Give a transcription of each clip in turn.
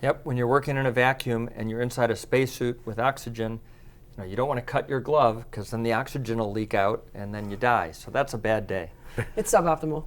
Yep, when you're working in a vacuum and you're inside a spacesuit with oxygen, you don't want to cut your glove because then the oxygen will leak out and then you die. So that's a bad day. It's suboptimal.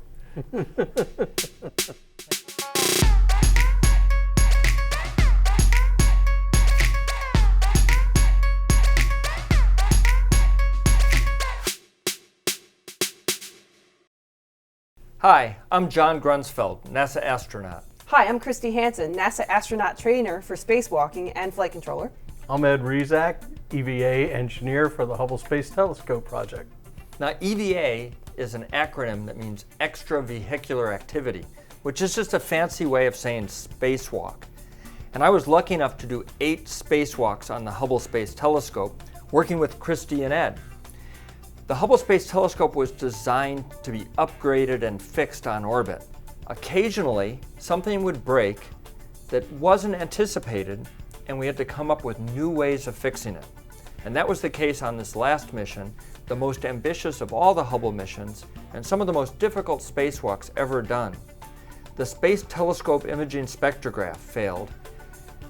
Hi, I'm John Grunsfeld, NASA astronaut. Hi, I'm Christy Hansen, NASA astronaut trainer for spacewalking and flight controller. I'm Ed Rezac, EVA engineer for the Hubble Space Telescope project. Now, EVA is an acronym that means extravehicular activity, which is just a fancy way of saying spacewalk. And I was lucky enough to do 8 spacewalks on the Hubble Space Telescope, working with Christy and Ed. The Hubble Space Telescope was designed to be upgraded and fixed on orbit. Occasionally, something would break that wasn't anticipated, and we had to come up with new ways of fixing it. And that was the case on this last mission, the most ambitious of all the Hubble missions, and some of the most difficult spacewalks ever done. The Space Telescope imaging spectrograph failed,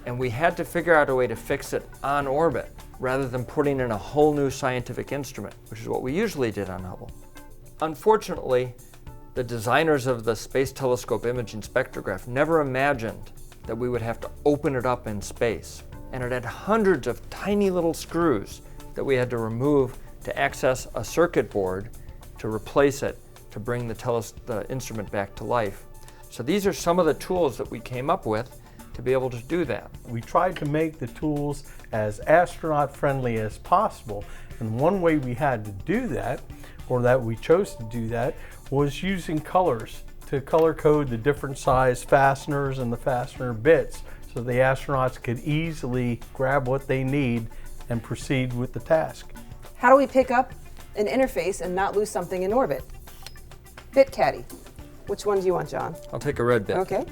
and we had to figure out a way to fix it on orbit, rather than putting in a whole new scientific instrument, which is what we usually did on Hubble. Unfortunately, the designers of the Space Telescope imaging spectrograph never imagined that we would have to open it up in space. And it had hundreds of tiny little screws that we had to remove to access a circuit board to replace it, to bring the instrument back to life. So these are some of the tools that we came up with to be able to do that. We tried to make the tools as astronaut friendly as possible, and one way we had to do that, or that we chose to do that, was using colors to color code the different size fasteners and the fastener bits so the astronauts could easily grab what they need and proceed with the task. How do we pick up an interface and not lose something in orbit? Bit caddy. Which one do you want, John? I'll take a red bit. Okay.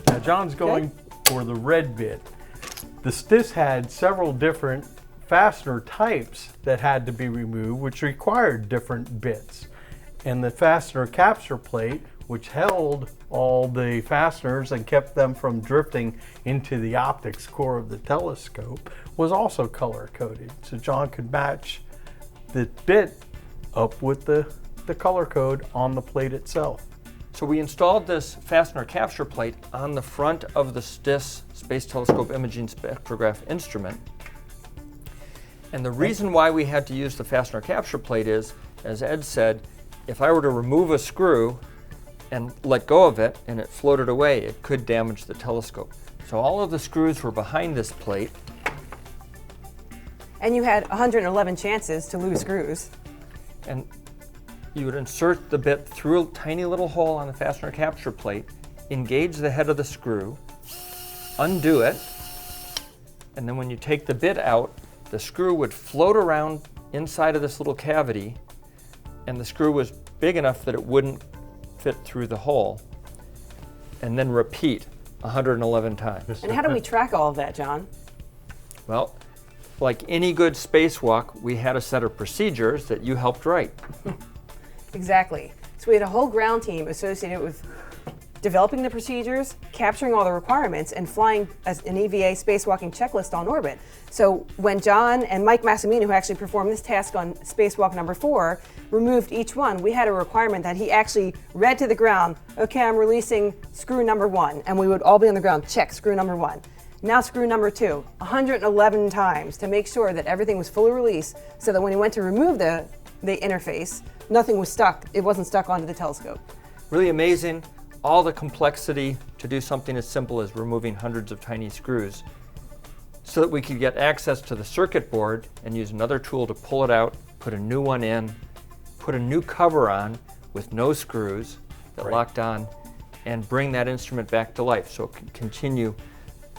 Now John's going for the red bit. This had several different fastener types that had to be removed, which required different bits. And the fastener capture plate, which held all the fasteners and kept them from drifting into the optics core of the telescope, was also color coded. So John could match the bit up with the color code on the plate itself. So we installed this fastener capture plate on the front of the STIS Space Telescope Imaging Spectrograph instrument. And the reason why we had to use the fastener capture plate is, as Ed said, if I were to remove a screw and let go of it and it floated away, it could damage the telescope. So all of the screws were behind this plate. And you had 111 chances to lose screws. And you would insert the bit through a tiny little hole on the fastener capture plate, engage the head of the screw, undo it, and then when you take the bit out, the screw would float around inside of this little cavity, and the screw was big enough that it wouldn't fit through the hole, and then repeat 111 times. And how do we track all of that, John? Well, like any good spacewalk, we had a set of procedures that you helped write. Exactly. So we had a whole ground team associated with developing the procedures, capturing all the requirements, and flying as an EVA spacewalking checklist on orbit. So when John and Mike Massimino, who actually performed this task on spacewalk number 4, removed each one, we had a requirement that he actually read to the ground, okay, I'm releasing screw number 1, and we would all be on the ground, check screw number 1. Now screw number 2, 111 times to make sure that everything was fully released so that when he went to remove the interface, nothing was stuck. It wasn't stuck onto the telescope. Really amazing, all the complexity to do something as simple as removing hundreds of tiny screws so that we could get access to the circuit board and use another tool to pull it out, put a new one in, put a new cover on with no screws that locked on, and bring that instrument back to life so it can continue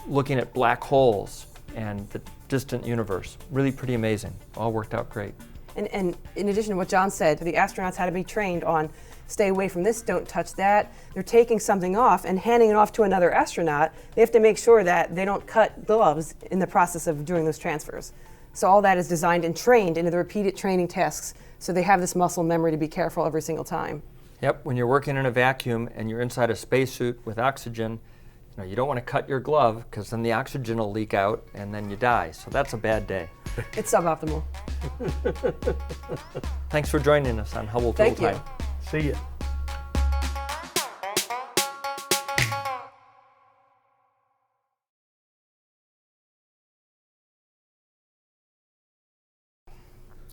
looking at black holes and the distant universe. Really pretty amazing. All worked out great. And in addition to what John said, the astronauts had to be trained on stay away from this, don't touch that. They're taking something off and handing it off to another astronaut. They have to make sure that they don't cut gloves in the process of doing those transfers. So all that is designed and trained into the repeated training tasks so they have this muscle memory to be careful every single time. Yep, when you're working in a vacuum and you're inside a spacesuit with oxygen, You don't want to cut your glove because then the oxygen will leak out and then you die. So that's a bad day. It's suboptimal. Thanks for joining us on Hubble Thank Full you. Time. See ya.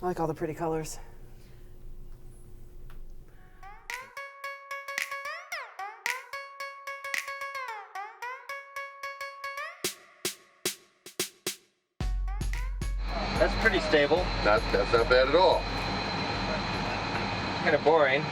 I like all the pretty colors. That's pretty stable. That's not bad at all. Kind of boring.